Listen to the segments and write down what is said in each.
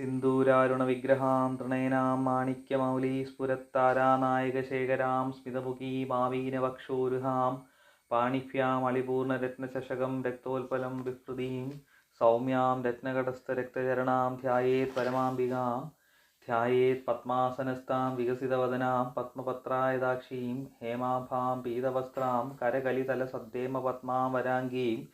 സിന്ദൂരാരുണവിഗ്രഹാം തൃണേനാം മാണിക്യമൗലീ സ്ഫുരത്താരാനായകശേഖരാം സ്മിതമുഖീമാവീനവക്ഷോരുഹാം പാണിഭ്യാം അളിപൂർണരത്നചഷകം രക്തോൽപലം വിഹൃതീം സൗമ്യാം രത്നകടസ്ഥരക്തചരണാം ധ്യായേത് പരമാംബികാം ധ്യായേത് പത്മാസനസ്ഥാം വികസിതവദനാം പത്മപത്രായതാക്ഷീം ഹേമാഭാം പീതവസ്ത്രാം കരകലിതലസദ്ദേമപത്മാം വരാംഗീം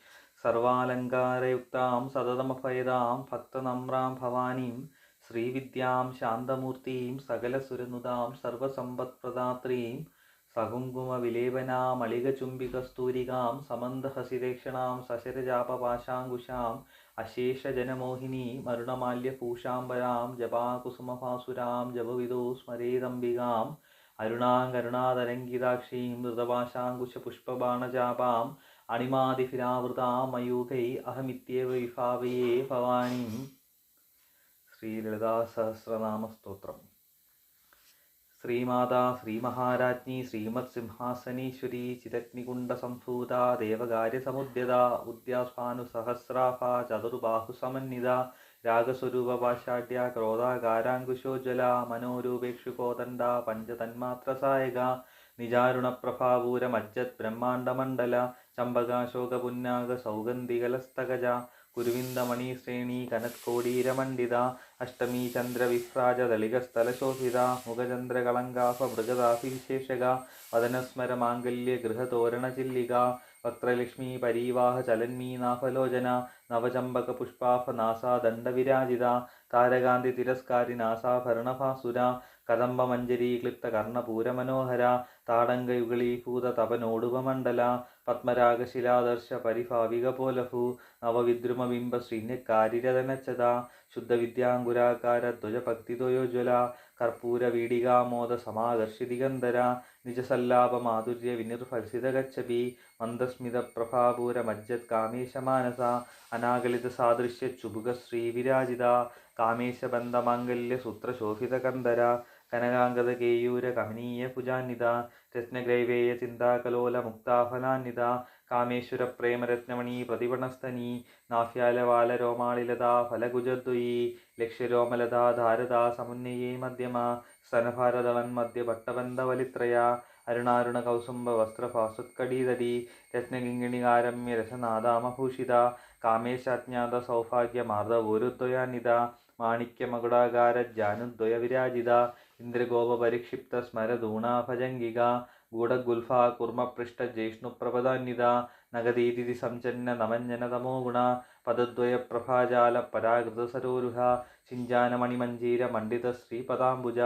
സർവാലങ്കാരയുക്താം സതതമഭയദാം ഭക്തനമ്രാം ഭവാനീം ശ്രീവിദ്യാം ശാന്തമൂർത്തീം സകലസുരനുതാം സർവസമ്പത്പ്രദാത്രീം സകുങ്കുമവിലേപനാമളികചുംബികസ്തൂരികാം സമന്തഹസിതേക്ഷണാം സശരജാപപാശാങ്കുശാം അശേഷജനമോഹിനീം അരുണമാല്യഭൂഷാംബരാം ജപാകുസുമഭാസുരാം ജപവിദോ സ്മരേദംബികാം അരുണാകരുണാതരംഗിതാക്ഷീം മൃതപാശാങ്കുശപുഷ്പബാണചാപാം അണിമാതിഭിരാവൃതാം മയൂഖൈ അഹമിത്യേവ വിഭാവയേ ഭവാനീം. ശ്രീലളിതാസഹസ്രനാമസ്തോത്രം. ശ്രീമാതാ ശ്രീമഹാരാജ്ഞി ശ്രീമത്സിംഹാസനീശ്വരി ചിദഗ്നികുണ്ഡസംഭൂത ദേവകാര്യസമുദ്യത ഉദ്യാസ്ഭാനുസഹസ്രാഭ ചതുർബാഹുസമന്വിത രാഗസ്വരൂപപാഷാഢ്യ ക്രോധാകാരാങ്കുശോജ്വല മനോരൂപേക്ഷുകോദണ്ഡ പഞ്ചതന്മാത്രസായക നിജാരുണപ്രഭാപൂരമജ്ജത് ബ്രഹ്മാണ്ഡമണ്ഡല ചമ്പകാശോകപുന്നാഗ സൗഗന്ധികലസ്തകജ കുരുവിന്ദമണീശ്രേണീ കനത്കോടീരമണ്ഡിത അഷ്ടമീ ചന്ദ്രവിഭ്രാജ ദളികസ്ഥലശോഭിത മുഖചന്ദ്രകളങ്കാഭമൃഗദാഭിവിശേഷക വദനസ്മര മാംഗല്യ ഗൃഹതോരണചില്ലിക വക്ത്രലക്ഷ്മീ പരീവാഹ ചലന്മീനാഭലോചന നവചമ്പക പുഷ്പാഭനാസാ ദണ്ഡവിരാജിത താരകാന്തി തിരസ്കാരി നാസാഭരണഭാസുര കദംബമഞ്ജരീ ക്ലിപ്ത കർണപൂരമനോഹര താടങ്കയുഗളീഭൂത തപനോടുപമണ്ഡല പത്മരാഗശിലാദർശ പരിഭാവികപോലഭൂ നവവിദ്രുമബിംബ ശ്രീന്യക്കാരിരതനച്ചത ശുദ്ധവിദ്യാങ്കുരാകാര ധ്വജഭക്തിദ്വയോജ്വല കർപ്പൂരവീടികാമോദ സമാകർഷിതിഗന്ധര നിജസല്ലാപമാധുര്യ വിനിർഭർഷിതഗച്ഛപി മന്ദസ്മിത പ്രഭാപൂരമജ്ജത് കാമേശമാനസ അനാഗലിത സാദൃശ്യ ചുബുക ശ്രീവിരാജിത കാമേശബന്ധമാംഗല്യ സൂത്രശോഭിതകന്ധര കനകാംഗത കേയൂര കമനീയ ഭുജാന്വിത രത്നഗ്രൈവേയ ചിന്താകലോല മുക്താഫലാന്വിത കാമേശ്വര പ്രേമരത്നമണി പ്രതിപണസ്തനീ നാഭ്യാലവാല രോമാളിലതാ ഫലകുജദ്വയീ ലക്ഷ്യരോമലതാ ധാരതാ സമുന്നയേ മധ്യമ സ്തനഭാരദളന്മധ്യ ഭട്ടബന്ധവലിത്രയ അരുണാരുണ കൗസുംബ വസ്ത്രഭാസുത്കടീതടി രത്നകിങ്ങിണികാരമ്യ രസനാദാമഭൂഷിത കാമേശാജ്ഞാത സൗഭാഗ്യമാർദ്ദവോരുദ്വയാന്വിത മാണിക്യമകുടാകാര ജാനുദ്വയ വിരാജിത ഇന്ദ്രഗോപരിക്ഷിപ്ത സ്മരദൂണാഭജംഗിക ഗൂഢഗുൽഫാ കുർമ്മപൃഷ്ട ജിഷ്ണുപ്രപദാന്വിത നഗദീതി സംചന്ന നമഞ്ജന തമോഗുണ പദദ്വയ പ്രഭാജാല പരാകൃത സരോരുഹ ചിഞ്ചാനമണിമഞ്ജീര മണ്ഡിത ശ്രീപദാംബുജ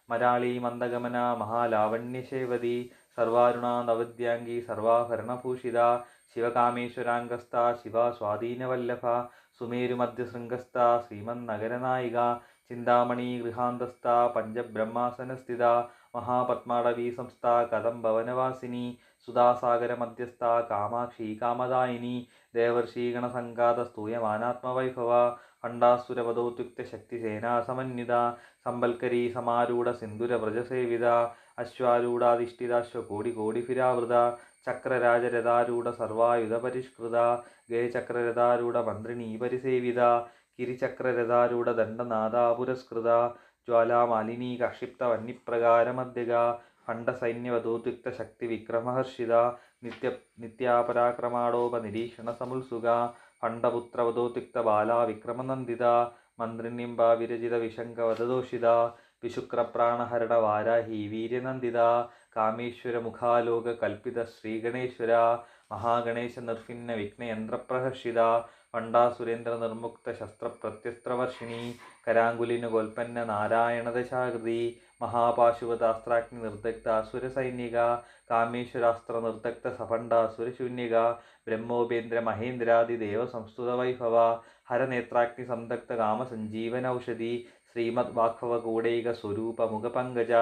മരാളീ മന്ദഗമന മഹാലാവണ്യശേവതി സർവാരുണാ നവദ്യാംഗി സർവാഭരണഭൂഷിത ശിവകാമേശ്വരാംഗസ്ഥ ശിവ സ്വാധീനവല്ലഭ സുമേരുമധ്യശൃംഗസ്ഥ ശ്രീമന്നഗരനായിക ചിന്താമണി ഗൃഹാന്തസ്ഥ പഞ്ചബ്രഹ്മാസനസ്ഥിത മഹാപത്മാടവീ സംസ്ഥ കദംബവനവാസിനി സുധാസാഗരമധ്യസ്ഥ കാമാക്ഷി കാമദായിനി ദേവർഷീഗണസംഘാത സ്തൂയമാനാത്മവൈഭവ ഭണ്ഡാസുരപദോത്യുക്ത ശക്തിസേനാസമന്വിത സമ്പൽക്കരീ സമാരൂഢ സിന്ദുരവ്രജസേവിത അശ്വാരൂഢാധിഷ്ഠിതാശ്വകോടികോടിഭിരാവൃത ചക്രരാജരഥാരൂഢ സർവായുധപരിഷ്കൃത ഗജചക്രരഥാരൂഢ മന്ത്രിണീ പരിസേവിത കിരിചക്രരഥാരൂഢ ദണ്ഡനാദാ പുരസ്കൃത ജ്വാലാമാലിനീ കക്ഷിപ്ത വന്യപ്രകാരമധ്യക ഭണ്ഡസൈന്യവധോദ്യുക്ത ശക്തിവിക്രമഹർഷിത നിത്യാപരാക്രമാടോപനിരീക്ഷണ സമുത്സുക ഭണ്ഡപുത്രവധോദ്യുക്ത ബാലാ വിക്രമനന്ദിത മന്ത്രിണ്യംബ വിരചിത വിശങ്കവദദോഷിത വിശുക്രപ്രാണഹരണ വാരാഹി വീര്യനന്ദിത കാമേശ്വരമുഖാലോക കൽപ്പിത ശ്രീഗണേശ്വര മഹാഗണേശ നിർഭിന്ന വിഘ്നയന്ത്രപ്രഹർഷിത വണ്ടാസുരേന്ദ്ര നിർമുക്ത ശസ്ത്രപ്രത്യസ്ത്രവർഷിണി കരാങ്കുലിനുഗോൽപ്പന്ന നാരായണദശാകൃതി മഹാപാശുപതാസ്ത്രാഗ്നി നിർദഗ്ധ അസുരസൈനിക കാമേശ്വരാസ്ത്ര നിർദഗ്ധ സഭണ്ഡാസുരശൂന്യക ബ്രഹ്മോപേന്ദ്ര മഹേന്ദ്രാദിദേവ സംസ്തുത വൈഭവ ഹരനേത്രാഗ്നി സംദഗ്ധ കാമസഞ്ജീവനൌഷധി ശ്രീമദ് വാഗ്ഭവകൂടൈക സ്വരൂപ മുഖപങ്കജ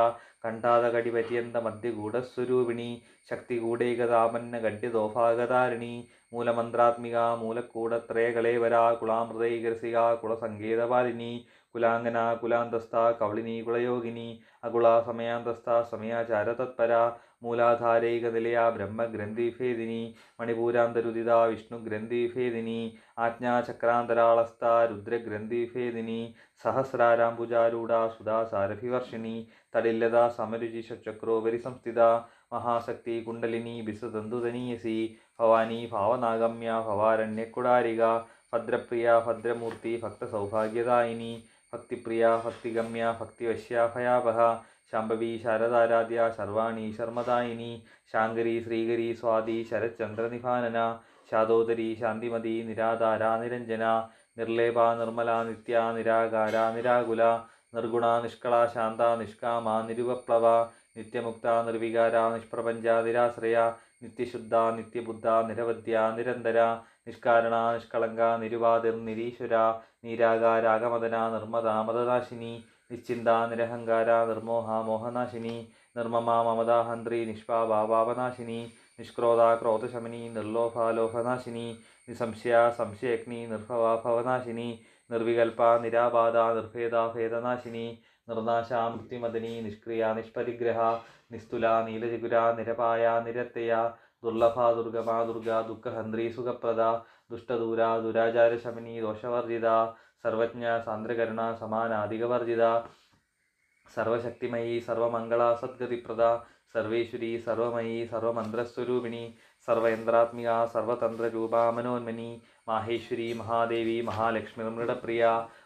കണ്ഠാതകടിപര്യന്ത മധ്യഗൂഢസ്വരൂപിണി ശക്തികൂടൈകതാപന്ന ഗഡ്യദോഭാഗതാരിണി മൂലമന്ത്രാത്മിക മൂലക്കൂടത്രയകളേവര കുളാമൃതൈകരസിക കുളസങ്കേതപാലിനി കുലാംഗന കുലാന്തസ്ഥ കവളിനി കുളയോഗിനി അകുള സമയാന്തസ്ഥ സമയാചാരതത്പര മൂലാധാരൈകനിലയ ബ്രഹ്മഗ്രന്ഥിഭേദിനി മണിപൂരാന്തരുദിത വിഷ്ണുഗ്രന്ഥിഭേദിനി ആജ്ഞാചക്രാന്തരാളസ്ഥ രുദ്രഗ്രന്ഥിഭേദിനി സഹസ്രാരാംബുജാരൂഢ സുധാസാരഭിവർഷിണി തടില്ലത സമരുചിഷചക്രോപരി സംസ്ഥിത മഹാശക്തി കുണ്ടലിനി ബിസുതന്തുതനീയസി ഭവാനി ഭാവനാഗമ്യ ഭവാരണ്യക്കുടാരിക ഭദ്രപ്രിയ ഭദ്രമൂർത്തി ഭക്തസൗഭാഗ്യദായിനി ഭക്തിപ്രിയ ഭക്തിഗമ്യ ഭക്തിവശ്യ ഭയാവഹ ശാംഭവി ശാരദാരാധ്യ ശർവാണി ശർമ്മദായിനി ശാങ്കരി ശ്രീകരി സ്വാതി ശരചന്ദ്രനിഭാനന ശാദോദരി ശാന്തിമതി നിരാധാര നിരഞ്ജന നിർലേപ നിർമ്മല നിത്യ നിരാകാര നിരാകുല നിർഗുണ നിഷ്കള ശാന്ത നിഷ്കാമ നിരുപപ്ലവ നിത്യമുക്ത നിർവികാര നിഷ്പ്രപഞ്ച നിരാശ്രയ നിത്യശുദ്ധ നിത്യബുദ്ധ നിരവധ്യ നിരന്തര നിഷ്കാരണ നിഷ്കളങ്ക നിരുവാതിർ നിരീശ്വര നീരാകാരാഗമദന നിർമ്മത മദനാശിനി നിശ്ചിന്ത നിരഹങ്കാര നിർമോഹ മോഹനാശിനി നിർമ്മമ മമതാഹന്ത്രി നിഷ്പാപാപാപനാശിനി നിഷ്ക്രോധ ക്രോധശമനി നിർലോഭാലോഭനാശിനി നിസംശയ സംശയഗ്നി നിർഭവ ഭവനാശിനി നിർവികൽപ നിരാബാധ നിർഭേദ ഭേദനാശിനി നിർനാശ മൃത്യുമദനി നിഷ്ക്രിയ നിഷ്പരിഗ്രഹ നിസ്തുല നീലചകുര നിരപായ നിരത്തയ ദുർലഭ ദുർഗമ ദുർഗ ദുഃഖഹന്ത്രി സുഖപ്രദ ദുഷ്ടദൂര ദുരാചാരശമനി ദോഷവർജിത സർവജ്ഞ സാന്ദ്രകരുണ സമാനാധികവർജിത സർവശക്തിമയി സർവമംഗള സദ്ഗതിപ്രദ സർവേശ്വരി സർവമയി സർവമന്ത്രസ്വരൂപിണി സർവയന്ത്രാത്മിക സർവതന്ത്രരൂപ മനോന്മനി മാഹേശ്വരി മഹാദേവി മഹാലക്ഷ്മി മൃഡപ്രിയ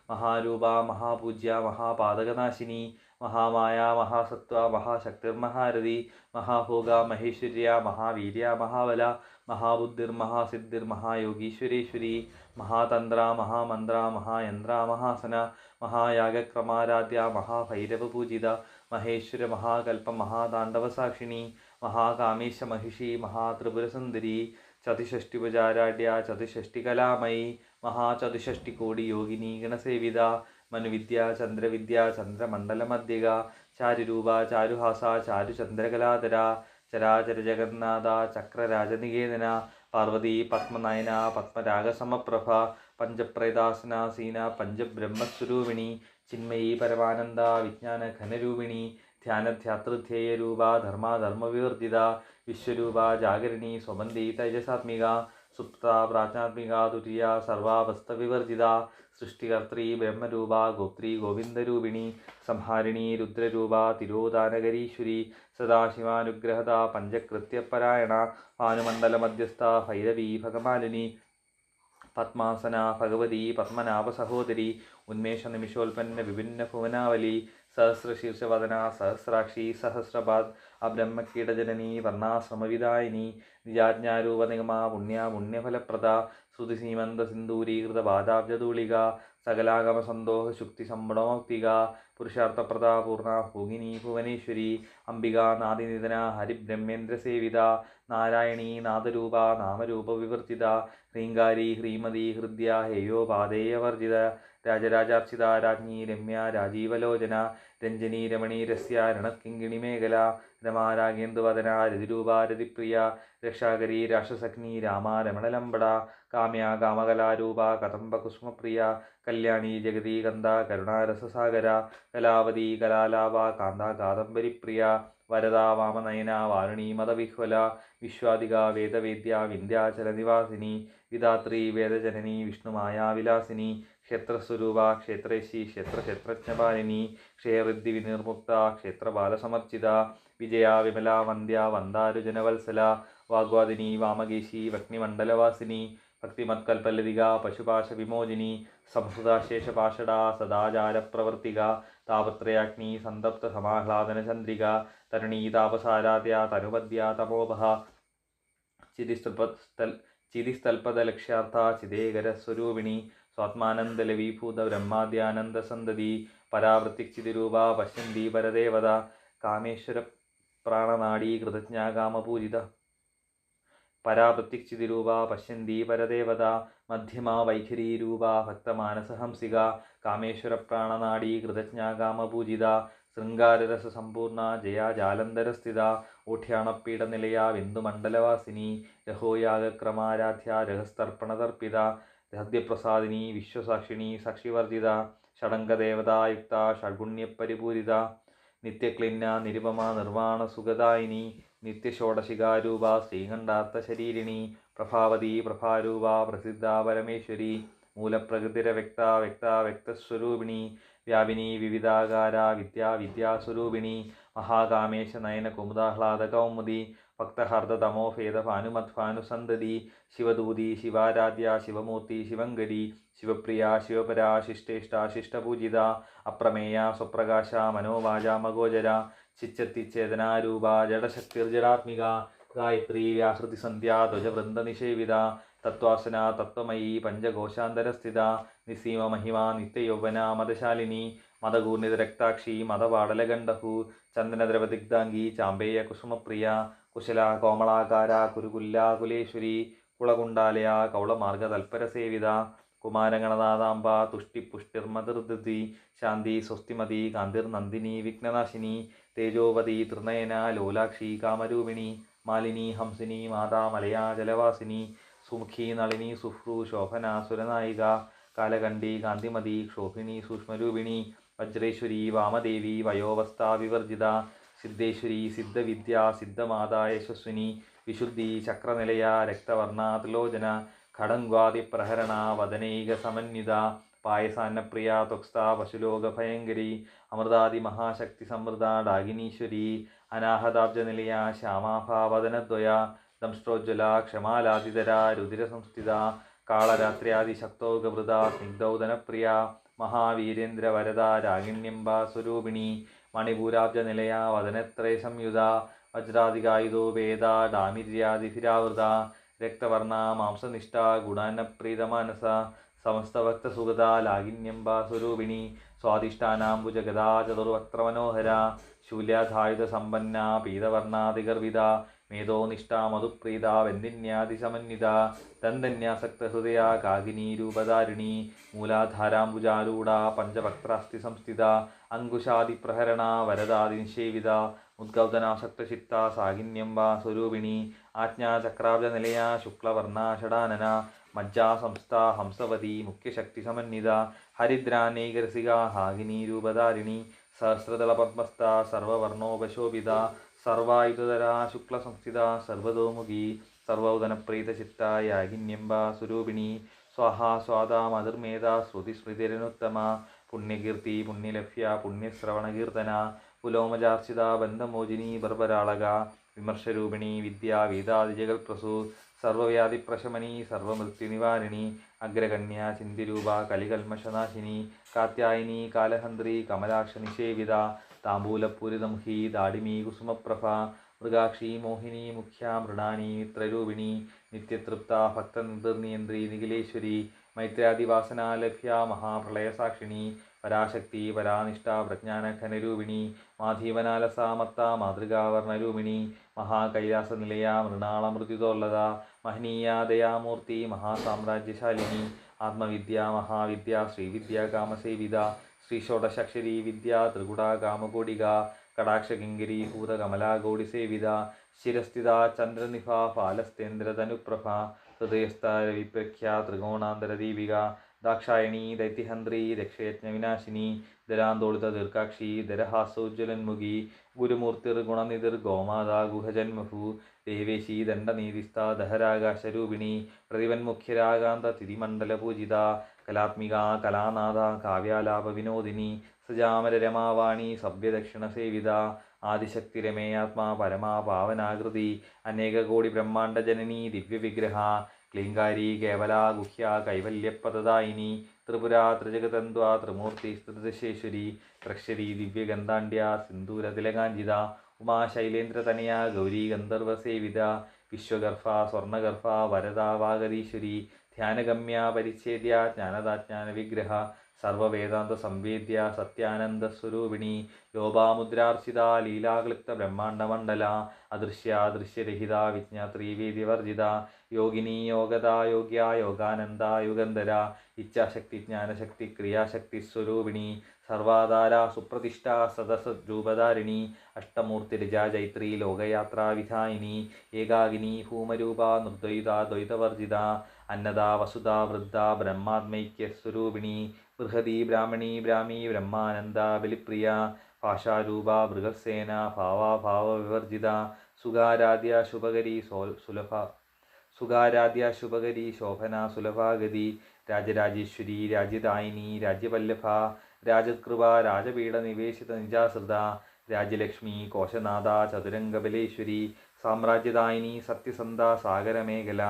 മഹാരൂപ മഹാപൂജ്യ മഹാപാതകനാശിനി മഹാമായ മഹാസത്വ മഹാശക്തിർമഹാരഥി മഹാഭോഗ മഹേശ്വര്യ മഹാവീര്യ മഹാബല മഹാബുദ്ധിർ മഹാസിദ്ധിർ മഹായോഗീശ്വരേശ്വരി മഹാതന്ത്ര മഹാമന്ത്ര മഹായന്ത്ര മഹാസന മഹായാഗക്രമാരാധ്യ മഹാഭൈരവപൂജിത മഹേശ്വര മഹാകൽപ്പ മഹാതാണ്ഡവസാക്ഷിണി മഹാകാമേശ മഹിഷി മഹാത്രിപുരസുന്ദരി ചതുഷ്ഷ്ടിപുജാരാഢ്യ ചതുഷ്ഷ്ടികലാമയി മഹാചതുഷ്ഷ്ടികോടി യോഗിനി ഗണസേവിത മനുവിദ്യ ചന്ദ്രവിദ്യ ചന്ദ്രമണ്ഡലമധ്യക ചാരുരൂപ ചാരുഹാസ ചാരുചന്ദ്രകലാധര ചരാചര ജഗന്നാഥ ചക്രരാജനികേതന പാർവതി പത്മനയന പത്മരാഗസമപ്രഭ പഞ്ചപ്രേതാസനാസീന പഞ്ചബ്രഹ്മസ്വരൂപിണി ചിന്മയി പരമാനന്ദ വിജ്ഞാന ഘനരൂപിണി ധ്യാനധ്യാതൃധ്യേയരൂപ ധർമാധർമ്മവിവർജിത വിശ്വരൂപ ജാഗരിണി സ്വമന്തി തേജസാത്മിക സുപ്ത പ്രാജ്ഞാത്മിക തുര്യ സർവാവസ്ഥവിവർജിത സൃഷ്ടികർत्री ബ്രഹ്മരൂപ ഗോത്രീ ഗോവിന്ദരൂപിണി സംഹാരിണി രുദ്രരൂപ തിരോധാനകരീശ്വരി സദാശിവാനുഗ്രഹത പഞ്ചകൃത്യപരായണ ഭാനുമണ്ഡലമധ്യസ്ഥ ഭൈരവീ ഭഗമാലിനി പത്മാസന ഭഗവതി പത്മനാഭ സഹോദരി ഉന്മേഷ നിമിഷോൽപ്പന്ന വിഭിന്ന ഭുവനാവലി സഹസ്രശീർഷവദന സഹസ്രാക്ഷി സഹസ്രപാദ് അബ്രഹ്മകീടജനനി വർണ്ണാശ്രമവിദായിനി നിജാജ്ഞാരൂപ നിഗമ പുണ്യഫലപ്രദ ശ്രുതിസീമന്ത സിന്ദൂരീകൃത പാദാബ്ജതൂളിക സകലാഗമസന്തോഷ ശുക്തി സമ്പടമൗക്തിക പുരുഷാർത്ഥപ്രദ പൂർണ്ണ ഭൂഗിനി ഭുവനേശ്വരി അംബിക നാദിനിധന ഹരിബ്രഹ്മേന്ദ്രസേവിത നാരായണീ നാദരൂപ നാമരൂപ വിവർജിത ഹ്രീങ്കാരി ഹ്രീമതി ഹൃദ്യ ഹേയോപാദേയവർജിത രാജരാജാർച്ചിത രാജ്ഞി രമ്യ രാജീവലോചന രഞ്ജനി രമണീരസ്യ രണക്കിങ്കിണി മേഖല രമാരാഗേന്ദുവദന രതിരൂപ രതിപ്രിയ രക്ഷാകരി രാക്ഷസഗ്നി രാമ രമണലംബട കാമ്യ കാമകലാരൂപ കദംബകുസുമപ്രിയ കല്യാണി ജഗതി കന്ദ കരുണാരസസാഗര കലാവതി കലാലാപ കാന്ത കാദംബരിപ്രിയ വരദ വാമനയന വാരുണീ മതവിഹ്വല വിശ്വാദിക വേദവേദ്യ വിന്ധ്യാചലനിവാസിനി വിധാത്രി വേദജനനി വിഷ്ണുമായാവിലാസിനി ക്ഷേത്രസ്വരൂപ ക്ഷേത്രേശി ക്ഷേത്രജ്ഞപാലിനി ക്ഷയവൃദ്ധി വിനിർമുക്ത ക്ഷേത്രബാലസമർച്ചിത വിജയ വിമല വന്ദ്യ വന്ദാരുജനവത്സല വാഗ്വാദിനി വാമകേശി വഗ്നിമണ്ഡലവാസിനി ഭക്തിമത്കൽപല്ലതിക പശുപാശ വിമോചിനി സംസ്കൃതാശേഷപാഷട സദാചാരപ്രവർത്തിക താപത്രയാഗ്നി സന്തപ്ത സമാഹ്ലാദന ചന്ദ്രിക തരുണീ താപസാരാധ്യ തനുപദ്യ തമോഭ ചിതിസ്ഥൽപദലക്ഷ്യാർത്ഥ ചിദേകരസ്വരൂപിണി സ്വാത്മാനന്ദലവീഭൂത ബ്രഹ്മാദ്യാനന്ദസന്തതി പരാവൃത്തിക്ചിതിരൂപ പശ്യന്തി പരദേവത കാമേശ്വര പ്രാണനാഡീ കൃതജ്ഞാകാമപൂജിത പരാവൃത്തിക്ചിതിരൂപ പശ്യന്തി പരദേവത മധ്യമ വൈഖരീരൂപ ഭക്തമാനസഹംസിക കാമേശ്വര പ്രാണനാഡീ കൃതജ്ഞാകാമപൂജിത ശൃംഗാരരസസമ്പൂർണ ജയ ജാലന്ധരസ്ഥിത ഊഠ്യാണപീഠനിലയ ബിന്ദുമണ്ഡലവാസിനി രഹോയാഗക്രമാരാധ്യ രഹസ്തർപ്പണതർപ്പിത ഹൃദ്യപ്രസാദിനി വിശ്വസാക്ഷിണി സാക്ഷിവർജിത ഷഡംഗദേവതായുക്ത ഷഡ്ഗുണ്യപരിപൂരിത നിത്യക്ലിന്ന നിരുപമ നിർവാണസുഖദായിനി നിത്യഷോഡശികാരൂപ ശ്രീകണ്ഠാർത്ഥശരീരിണി പ്രഭാവതി പ്രഭാരൂപ പ്രസിദ്ധ പരമേശ്വരി മൂലപ്രകൃതിരവ്യക്ത വ്യക്ത വ്യക്തസ്വരൂപിണി വ്യാപിനി വിവിധാകാര വിദ്യാസ്വരൂപിണി മഹാകാമേശ നയന കുമുദാഹ്ലാദ കൗമുദി ഭക്തഹർദതമോഭേദ ഭാനുമത്ഭാനുസന്തതി ശിവദൂതി ശിവാരാധ്യ ശിവമൂർത്തി ശിവങ്കരി ശിവപ്രിയ ശിവപരാ ശിഷ്ടേഷ്ടാശിഷ്ടപൂജിത അപ്രമേയ സ്വപ്രകാശ മനോവാചാമഗോചര ചിച്ചത്തിച്ചേതനാരൂപ ജഡശക്തിർജടാത്മിക ഗായത്രി വ്യാഹൃതി സന്ധ്യാ ധ്വജവൃന്ദനിഷേവിത തത്വാസന തത്വമയീ പഞ്ചകോശാന്തരസ്ഥിത നിസീമ മഹിമ നിത്യയൗവന മദശാലിനി മദകൂർണിതരക്താക്ഷി മദപാടലഗണ്ഡഹു ചന്ദനദ്രവദിഗ്ധാംഗി ചാമ്പേയ കുസുമപ്രിയ കുശല കോമളാകാര കുരുകുല്ലാകുലേശ്വരി കുളകുണ്ടാലയ കൗളമാർഗതൽപരസേവിത കുമാരഗണനാഥാംബ തുഷ്ടിപുഷ്ടിർമതിർദൃതി ശാന്തി സ്വസ്തിമതി കാന്തിർനന്ദിനി വിഘ്നനാശിനി തേജോവതി തൃനയന ലോലാക്ഷി കാമരൂപിണി മാലിനി ഹംസിനി മാതാ മലയാ ജലവാസിനി സുമുഖി നളിനി സുഹ്രു ശോഭന സുരനായിക കാലകണ്ഠി കാന്തിമതി ക്ഷോഭിണി സൂക്ഷ്മരൂപിണി വജ്രേശ്വരി വാമദേവി വയോവസ്ഥാ വിവർജിത സിദ്ധേശ്വരി സിദ്ധവിദ്യ സിദ്ധമാതാ യശസ്വിനി വിശുദ്ധി ചക്രനിലയ രക്തവർണ ത്രിലോചന ഖഡംഗ്വാദിപ്രഹരണ വദനൈക സമന്വിത പായസാന്നപ്രിയ ത്വക്സ്ഥ പശുലോകഭയങ്കരി അമൃതാദി മഹാശക്തി സമൃദ്ധ ഡാഗിനീശ്വരി അനാഹതാബ്ജനിലയ ശ്യാമാഭാവദനദ്വയ ദംഷ്ട്രോജ്വല ക്ഷമാലാതിധര രുതിരസംസ്ഥിത കാളരാത്ര്യാദിശക്തൗകവൃത സ്നിഗ്ധൗദനപ്രിയ മഹാവീരേന്ദ്രവരദ രാഗിണ്യംബ സ്വരൂപിണി മണിപൂരാബ്ജനിലയ വദനത്രയ സംയുത വജ്രാദികായുധോ വേദ ഡാമിര്യാദിഭിരാവൃത രക്തവർണ മാംസനിഷ്ഠ ഗുണാന്നപ്രീതമാനസ സമസ്തഭക്തസുഗത ലാഗിന്യംബ സ്വരൂപിണി സ്വാദിഷ്ഠാനാംബുജഗദാ ചതുർവക്ത്രമനോഹര ശൂല്യാധായുധസമ്പന്ന പീതവർണാതിഗർവിത മേധോനിഷ്ഠ മധുപ്രീത വെന്ദിന്യാതിസമന്വിത ദന്തന്യാസക്തഹൃദയ കാകിനീരൂപധാരിണി മൂലാധാരാംബുജാരൂഢ പഞ്ചവക്ത്രാസ്തി സംസ്ഥിത അങ്കുശാദിപ്രഹരണ വരദാദിനിഷേവിത ഉദ്ഗൗതനാസക്തചിത്ത സാകിന്യംബ സ്വരൂപിണി ആജ്ഞാചക്രാബ്ജനിലയ ശുക്ലവർണ ഷടാനന മജ്ജാസംസ്ഥ ഹംസവതി മുഖ്യശക്തിസമന്വിത ഹരിദ്രാനൈകരസിക ഹാകിനീരൂപധാരിണി സഹസ്രദളപദ്മസ്ഥ സർവവർണോപശോഭിത സർവായുധധര ശുക്ലസംസ്ഥിത സർവതോമുഖി സർവൗദനപ്രീതചിത്ത യാഗിന്യംബ സ്വരൂപിണി സ്വാഹാ സ്വാദാ മധുർമേധ ശ്രുതിസ്മൃതിരനുത്തമ പുണ്യകീർത്തി പുണ്യലഭ്യ പുണ്യശ്രവണകീർത്തന പുലോമജാർച്ചിത ബന്ധമോചിനി ബർബരാളക വിമർശരൂപിണി വിദ്യാ വേദാദിജഗൽപ്രസൂ സർവവ്യാധിപ്രശമനി സർവമൃത്യുനിവാരിണി അഗ്രഗണ്യ ചിന്തിരൂപ കലികൽമഷനാശിനി കാത്യായനി കാലഹന്ത്രി കമലാക്ഷനിഷേവിത താംബൂലപൂരിതമുഖി ദാഡിമീ കുസുമപ്രഭ മൃഗാക്ഷി മോഹിനി മുഖ്യ മൃണാനി മിത്രരൂപിണി നിത്യതൃപ്ത ഭക്തനിർനിയന്ത്രി നിഖിലേശ്വരി മൈത്രാദിവാസനാലഭ്യ മഹാപ്രളയസാക്ഷിണി പരാശക്തി പരാനിഷ്ഠ പ്രജ്ഞാനഘനരൂപിണി മാധീവനാലസാമത്ത മാതൃകാവർണരൂപിണി മഹാകൈലാസനിലയ മൃണാളമൃത്യുതോല്ലത മഹനീയ ദയാമൂർത്തി മഹാസാമ്രാജ്യശാലിനി ആത്മവിദ്യ മഹാവിദ്യ ശ്രീവിദ്യ കാമസേവിത ശ്രീഷോഡശാക്ഷരി വിദ്യ ത്രികുട കാമകോടിക കടാക്ഷകിങ്കരി ഭൂതകമലാഗോടിസേവിത ശിരസ്ഥിത ചന്ദ്രനിഭ ഫാലസ്തേന്ദ്രതനുപ്രഭ ഹൃദയസ്ഥ രവിപ്രഖ്യ ത്രികോണാന്തരദീപിക ദാക്ഷായണി ദൈത്യഹന്ത്രി ദക്ഷയജ്ഞവിനാശിനി ദരാന്തോളിത ദീർഘാക്ഷി ദരഹാസോജ്വലന്മുഖി ഗുരുമൂർത്തിർ ഗുണനിധിർ ഗോമാതാ ഗുഹജന്മഭൂ ദേവേശി ദണ്ഡനീതിസ്ഥ ദഹരാകാശരൂപിണി പ്രതിവന്മുഖ്യരാകാന്ത തിരിമണ്ഡലപൂജിത കലാത്മിക കലാനാഥ കാവ്യാലാപവിനോദിനി സജാമരരമാവാണി സഭ്യദക്ഷിണസേവിത ആദിശക്തിരമേയാത്മാ പരമാ പാവനാകൃതി അനേകകോടി ബ്രഹ്മാണ്ഡജനനി ദിവ്യവിഗ്രഹ ക്ലീങ്കാരി കേവലാ ഗുഹ്യ കൈവല്യപദദായിനി ത്രിപുര ത്രിജഗതന്ത്വ ത്രിമൂർത്തി സ്തുതശേശ്വരി പ്രക്ഷരി ദിവ്യഗന്ധാണ്ഡ്യ സിന്ദൂരതിലകാഞ്ചിത ഉമാശൈലേന്ദ്രതനയ ഗൗരി ഗന്ധർവസേവിത വിശ്വഗർഭ സ്വർണഗർഭ വരദാ വാഗരീശ്വരി ധ്യാനഗമ്യ പരിച്ഛേദ്യ ജ്ഞാനദാജ്ഞാനവിഗ്രഹ സർവവേദാന്ത സംവേദ്യ സത്യാനന്ദസ്വരൂപിണി ലോപാമുദ്രാർച്ചിത ലീലാക്ലിപ്ത ബ്രഹ്മാണ്ഡമണ്ഡല അദൃശ്യാദൃശ്യരഹിത വിജ്ഞാത്രീ വേദ്യവർജിത യോഗിനി യോഗദ യോഗ്യ യോഗാനന്ദ യുഗന്ധര ഇച്ഛാശക്തി ജ്ഞാനശക്തി ക്രിയാശക്തി സ്വരൂപിണി സർവാധാര സുപ്രതിഷ്ഠ സദസദ്രൂപധാരിണി അഷ്ടമൂർത്തിരിജ ജൈത്രി ലോകയാത്രാവിധായിനി ഏകാകിനി ഭൂമരൂപ നിർദ്വൈത ദ്വൈതവർജിത അന്നദ വസുധ വൃദ്ധ ബ്രഹ്മാത്മൈക്യസ്വരൂപിണി ബൃഹതി ബ്രാഹ്മണി ബ്രാഹ്മി ബ്രഹ്മാനന്ദ ബലിപ്രിയ ഭാഷാരൂപ ബൃഹത്സേന ഭാവാഭാവവിവർജിത സുഖാരാധ്യ ശുഭകരി സുലഭ സുഖാരാധ്യ ശുഭകരി ശോഭന സുലഭാഗതി രാജരാജേശ്വരി രാജ്യദായിനി രാജ്യവല്ലഭ രാജകൃപ രാജപീഠ നിവേശിത നിജാസൃത രാജ്യലക്ഷ്മി കോശനാഥ ചതുരംഗബലേശ്വരി സാമ്രാജ്യദായിനി സത്യസന്ധ സാഗരമേഖല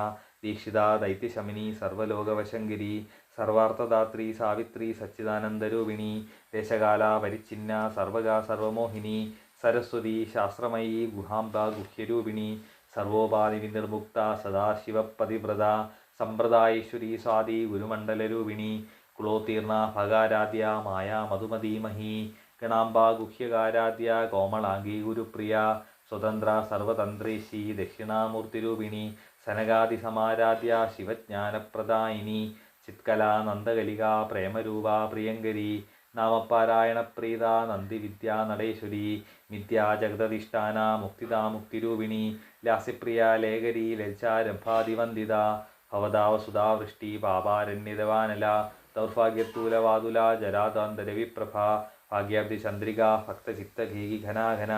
ദീക്ഷിത ദൈത്യശമിനി സർവലോകവശങ്കരി സർവാർത്ഥദാത്രി സാവിത്രി സച്ചിദാനന്ദരൂപിണി ദേശകാല പരിച്ഛിന്ന സർവകാ സർവമോഹിനി സരസ്വതി ശാസ്ത്രമയീ ഗുഹാംബ ഗുഹ്യരൂപിണി സർവോപാധി വിനിർമുക്ത സദാശിവപതിവ്രത സമ്പ്രദായേശ്വരി സ്വാതി ഗുരുമണ്ഡലരൂപിണി കുലോത്തീർണ ഭഗാരാധ്യ മായ മധുമതീമഹി ഗണാംബ ഗുഹ്യകാരാധ്യ കോമളാംഗി ഗുരുപ്രിയ സ്വതന്ത്ര സർവതന്ത്രേശി ദക്ഷിണാമൂർത്തിരൂപിണി സനകാദിസമാരാധ്യ ശിവജ്ഞാനപ്രദായിനി ചിത്കലാ നന്ദകലിക പ്രേമരൂപ പ്രിയങ്കരി നാമപാരായണപ്രീത നന്ദിവിദ്യാ നടേശ്വരി വിദ്യാ ജഗദധിഷ്ഠാന മുക്തിദാ മുക്തിരൂപിണി ലാസ്യപ്രിയ ലേഖരി ലജ്ജാരംഭാതിവന്ദിത ഭവതാവസുധാവൃഷ്ടി പാപാരണ്യതവാനല ദൗർഭാഗ്യത്തൂലവാതുല ജരാതാന്തരവിപ്രഭ ഭാഗ്യാബ്ദി ചന്ദ്രിക ഭക്തചിത്തഘേകി ഘനാഘന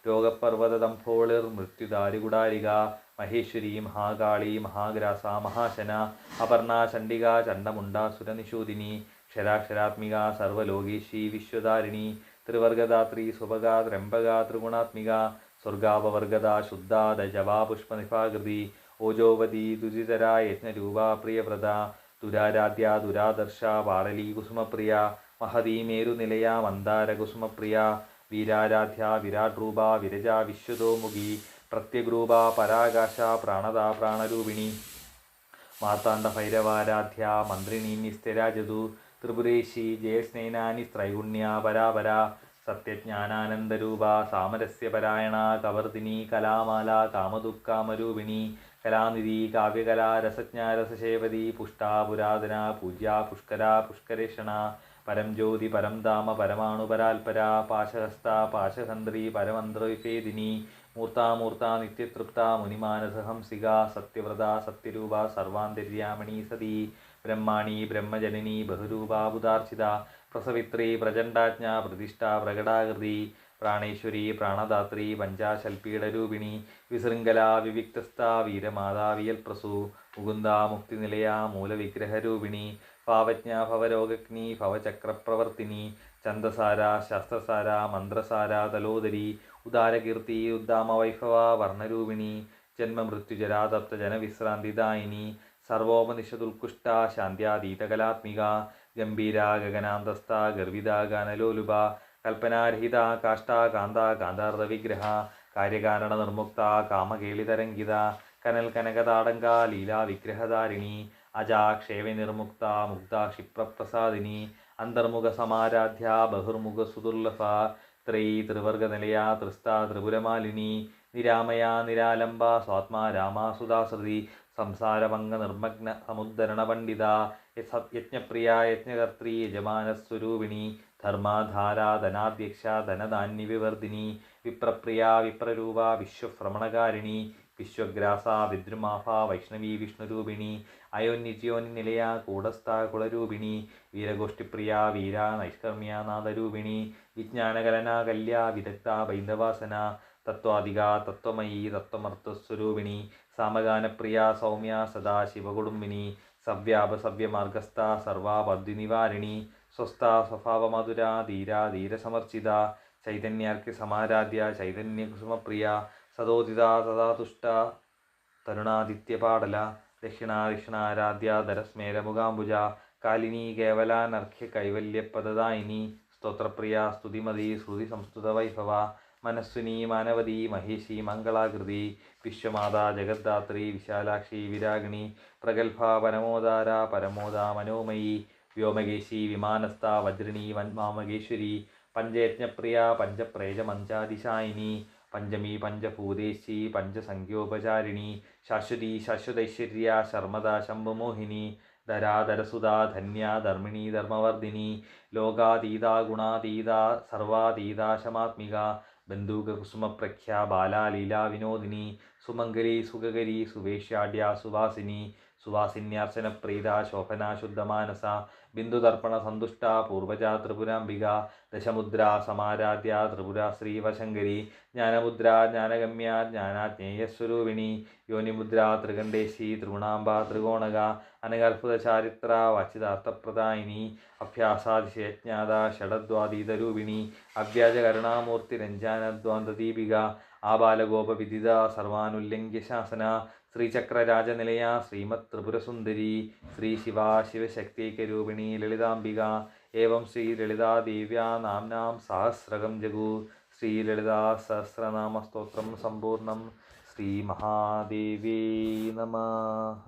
രോഗപർവ്വതദംഭോളിർ മൃത്യുദാരികുടാരിക മഹേശ്വരി മഹാകാളി മഹാഗ്രാസ മഹാശന അപർണ ചണ്ഡിക ചണ്ഡമുണ്ടാസുരനിഷൂദിനി ക്ഷരാക്ഷരാത്മിക സർവലോകേശി വിശ്വധാരിണി ത്രിവർഗദാത്രി സുഭഗ ത്രംബക ത്രിഗുണാത്മിക സ്വർഗാപവർഗത ശുദ്ധ ദജവാ പുഷ്പനിഭാകൃതി ഓജോവതി ദുരിതര യജ്ഞരൂപ പ്രിയവ്രത ദുരാരാധ്യ ദുരാദർശ പാടലി കുസുമപ്രിയ മഹതീ മേരുനിലയ മന്ദാര കുസുമപ്രിയ വീരാരാധ്യ വിരാട് രൂപ വിരജ വിശ്വതോമുഖി പ്രത്യഗ്രൂപ പരാകാശ പ്രാണദ പ്രാണരൂപിണി മാർത്താണ്ഡ ഭൈരവാരാധ്യ മന്ത്രിണീ നിസ്ഥിരാജതു ത്രിപുരേശി ജയസ്നേനാനി ത്രൈഗുണ്യ പരാപര സത്യജ്ഞാനാനന്ദരൂപ സാമരസ്യപരായണ കവർദിനി കലാമാല കാമദുഃഖാമരൂപിണി കലാനിധി കാവ്യകലാ രസജ്ഞ രസശേവതി പുഷ്ടാ പുരാതന പൂജ്യ പുഷ്കര പുഷ്കരേഷണ പരം ജ്യോതി പരം ധാമ പരമാണു പരാൽപര പാശഹസ്ത പാശഹന്ത്രി പരമന്ത്രവിഭേദിനി മൂർത്താമൂർത്ത നിത്യതൃപ്ത മുനിമാനസഹംസിക സത്യവ്രത സത്യരൂപ സർവാന്തര്യാമണി സതി ബ്രഹ്മാണി ബ്രഹ്മജനനി ബഹുരൂപാബുധാർച്ചിത പ്രസവിത്രി പ്രചണ്ഡാജ്ഞ പ്രതിഷ്ഠ പ്രകടാകൃതി പ്രാണേശ്വരി പ്രാണദാത്രി പഞ്ചാശൽപീഠരൂപിണി വിശൃംഖല വിവിക്തസ്ഥ വീരമാതാവിയൽപ്രസു മുകുന്ദ മുക്തിനിലയ മൂലവിഗ്രഹരൂപിണി പാവജ്ഞ ഭവരോഗഗ്നി ഭവചക്രപ്രവർത്തിനി ഛന്ദസാര ശാസ്ത്രസാര മന്ത്രസാര തലോദരി ഉദാരകീർത്തി ഉദ്ദാമവൈഭവ വർണ്ണരൂപിണി ജന്മമൃത്യുജരാതപ്ത ജനവിശ്രാന്തിദായിനി സർവോപനിഷദുൽകുഷ്ട ശാന്ത്യാതീതകലാത്മിക ഗംഭീര ഗഗനാന്തസ്ഥ ഗർവിത ഗാനലോലുപ കൽപ്പനാരഹിത കാഷ്ട കാന്ത കാന്താർദ്ധവിഗ്രഹ കാര്യകാരണ നിർമുക്ത കാമകേളിതരംഗിത കനൽ കനകതാടങ്ക ലീലാ വിഗ്രഹധാരിണി അജാക്ഷേവ നിർമുക്ത മുഗ്ധ ക്ഷിപ്രപ്രസാദിനി അന്തർമുഖ സമാരാധ്യ ബഹിർമുഖ സുദുർലഭ ത്രിവർഗനിലയ ത്രിസ്ത ത്രിപുരമാലിനി നിരാമയ നിരാലംബ സ്വാത്മാ രാമാസുദാസൃതി സംസാരഭംഗ നിർമ്മഗ്ന സമുദ്ധരണ പണ്ഡിത യജ്ഞപ്രിയ യജ്ഞകർത്തി യജമാനസ്വരൂപിണി ധർമാധാര ധനാധ്യക്ഷ ധനധാന്യവിവർദ്ധിനി വിപ്രപ്രിയ വിപ്രരൂപ വിശ്വഭ്രമണകാരിണി വിശ്വഗ്രാസ വിദ്രുമാഭ വൈഷ്ണവി വിഷ്ണുരൂപിണി അയോന്യജ്യോനി നിലയ കൂടസ്ഥ കുളരൂപിണി വീരഗോഷ്ഠിപ്രിയ വീര നൈഷ്കർമ്മ്യ നാദരൂപിണി വിജ്ഞാനകലന കല്യ വിദഗ്ധ ബൈന്ദവാസന തത്വാധിക തത്വമയീ തത്വമർത്ഥസ്വരൂപിണി സാമഗാനപ്രിയ സൗമ്യ സദാശിവകുടുംബിനി സവ്യാപസവ്യമാർഗസ്ഥ സർവാപദ്വിനിവാരിണി സ്വസ്ഥ സ്വഭാവമധുര ധീര ധീരസമർച്ചിത ചൈതന്യാർക്യ സമാരാധ്യ ചൈതന്യകുസുമപ്രിയ സദോദിത സദാതുഷ്ട തരുണാദിത്യപാടല ദക്ഷിണാരാധ്യ ധരസ്മേരമുഖാംബുജ കാലിനി കേവലാനർഘ്യ കൈവല്യപദദായിനി സ്തോത്രപ്രിയ സ്തുതിമതി ശ്രുതി സംസ്തുത വൈഭവ മനസ്വിനി മാനവതി മഹേശി മംഗളാകൃതി വിശ്വമാതാ ജഗദ്ധാത്രി വിശാലാക്ഷി വിരാഗിണി പ്രഗൽഭ പരമോദാര പരമോദ മനോമയി വ്യോമകേശി വിമാനസ്ഥ വജ്രിണി വന്മാമകേശ്വരി പഞ്ചയജ്ഞപ്രിയ പഞ്ചപ്രേജമഞ്ചാദിശായിനി പഞ്ചമി പഞ്ചഭൂതേശി പഞ്ചസംഖ്യോപചാരിണി ശാശ്വതി ശാശ്വതൈശ്വര്യ ശർമ്മദ ശംഭുമോഹിനി ധരാധരസുധാ ധന്യ ധർമ്മിണി ധർമ്മവർദ്ധിനി ലോകാതീത ഗുണാതീത സർവാതീത ശമാത്മിക ബന്ധൂകകുസുമപ്രഖ്യ ബാലാലീലാ വിനോദിനി സുമംഗലി സുഖകരി സുവേശ്യാഢ്യ സുവാസിനി സുവാസിന്യാർച്ചനപ്രീത ശോഭന ശുദ്ധമാനസ ബിന്ദുതർപ്പണ സന്തുഷ്ട പൂർവജ ത്രിപുരാംബിക ദശമുദ്രാ സമാരാധ്യ ത്രിപുര ശ്രീവശങ്കരി ജ്ഞാനമുദ്ര ജ്ഞാനഗമ്യ ജ്ഞാനാജ്ഞേയസ്വരൂപിണി യോനിമുദ്ര ത്രികണ്ഠേശി ത്രിഗുണാംബ ത്രികോണക അനകർഭുത ചാരിത്ര വാച്ചിതാർത്ഥപ്രദായിനി അഭ്യാസാതിശയജ്ഞാത ഷഡദ്വാതീതരൂപിണി അവ്യാജകരുണാമൂർത്തിരഞ്ജാനദ്വാന്തദീപിക ആബാലഗോപവിദിത സർവാനുല്യംഘ്യ ശാസന ശ്രീചക്രരാജനിലയ ശ്രീമത് ത്രിപുരസുന്ദരി ശ്രീ ശിവാ ശിവശക്തൈകരൂപിണി ലളിതാംബിക ഏവം ശ്രീലളിതാദേവ്യാ നാംനാം സഹസ്രകം ജഗു ശ്രീലളിതാ സഹസ്രനാമസ്തോത്രം സമ്പൂർണം ശ്രീമഹാദേവ്യൈ നമഃ.